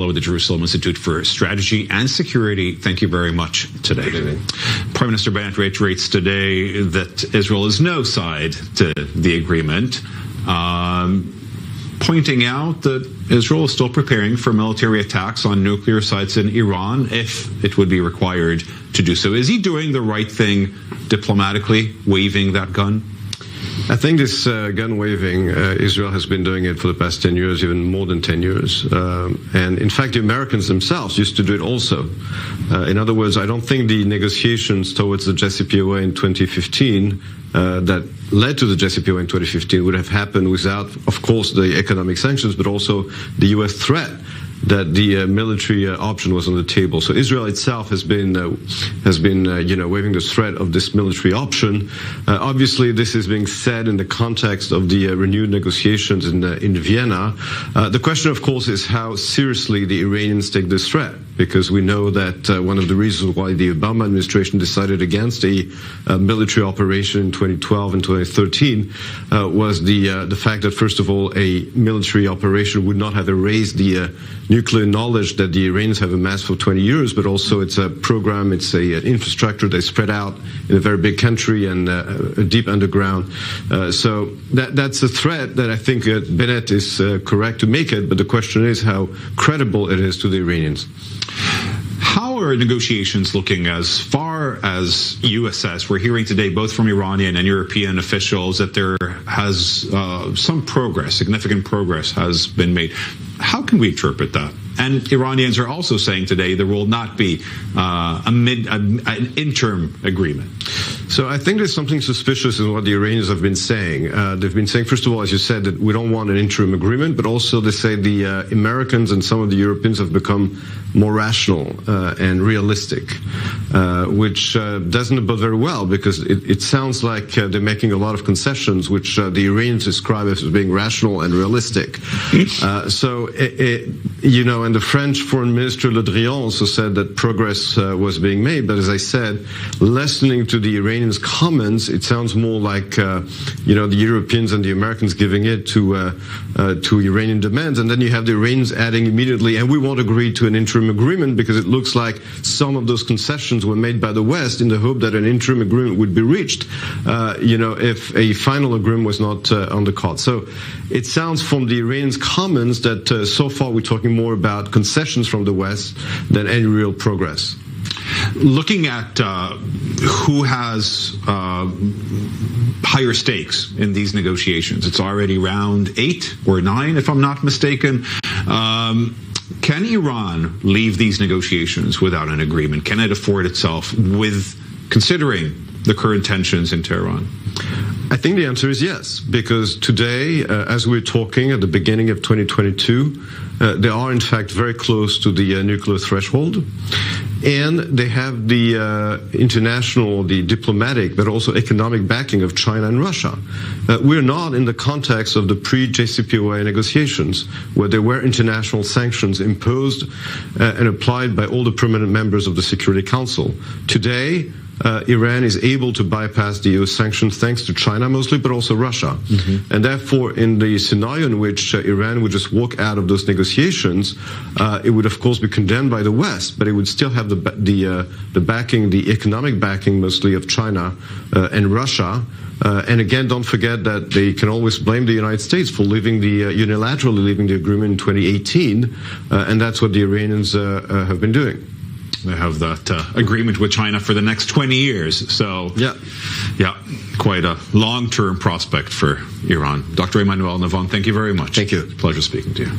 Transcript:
Fellow at the Jerusalem Institute for Strategy and Security. Thank you very much today. Prime Minister Bennett reiterates today that Israel is no side to the agreement, pointing out that Israel is still preparing for military attacks on nuclear sites in Iran if it would be required to do so. Is he doing the right thing diplomatically, waving that gun? I think this gun waving, Israel has been doing it for the past 10 years, even more than 10 years. And in fact, the Americans themselves used to do it also. In other words, I don't think the negotiations towards the JCPOA in 2015 that led to the JCPOA in 2015 would have happened without, of course, the economic sanctions, but also the U.S. threat that the military option was on the table. So Israel itself has been waving the threat of this military option. Obviously, this is being said in the context of the renewed negotiations in Vienna. The question, of course, is how seriously the Iranians take this threat, because we know that one of the reasons why the Obama administration decided against a military operation in 2012 and 2013 was the fact that, first of all, a military operation would not have erased the nuclear knowledge that the Iranians have amassed for 20 years, but also it's a program, it's an infrastructure that's spread out in a very big country and a deep underground. So that's a threat that I think Bennett is correct to make it, but the question is how credible it is to the Iranians. How are negotiations looking as far as you assess? We're hearing today, both from Iranian and European officials, that there has some progress, significant progress has been made. How can we interpret that? And Iranians are also saying today there will not be an interim agreement. So I think there's something suspicious in what the Iranians have been saying. They've been saying, first of all, as you said, that we don't want an interim agreement, but also they say the Americans and some of the Europeans have become more rational and realistic, which doesn't bode very well, because it sounds like they're making a lot of concessions, which the Iranians describe as being rational and realistic. And the French Foreign Minister Le Drian also said that progress was being made. But as I said, listening to the Iranians' comments, it sounds more like, the Europeans and the Americans giving it to Iranian demands. And then you have the Iranians adding immediately, and we won't agree to an interim agreement, because it looks like some of those concessions were made by the West in the hope that an interim agreement would be reached, if a final agreement was not on the cards. So it sounds from the Iranians' comments that so far we're talking more about concessions from the West than any real progress. Looking at who has higher stakes in these negotiations, it's already round 8 or 9, if I'm not mistaken. Can Iran leave these negotiations without an agreement? Can it afford itself, considering the current tensions in Tehran? I think the answer is yes, because today, as we're talking at the beginning of 2022, they are in fact very close to the nuclear threshold, and they have the international, the diplomatic, but also economic backing of China and Russia. We're not in the context of the pre-JCPOA negotiations, where there were international sanctions imposed and applied by all the permanent members of the Security Council. Today, Iran is able to bypass the US sanctions thanks to China mostly, but also Russia. Mm-hmm. And therefore, in the scenario in which Iran would just walk out of those negotiations, it would of course be condemned by the West, but it would still have the backing, the economic backing mostly of China and Russia. And again, don't forget that they can always blame the United States for unilaterally leaving the agreement in 2018, and that's what the Iranians have been doing. They have that agreement with China for the next 20 years. So, yeah, quite a long-term prospect for Iran. Dr. Emmanuel Navon, thank you very much. Thank you. Pleasure speaking to you.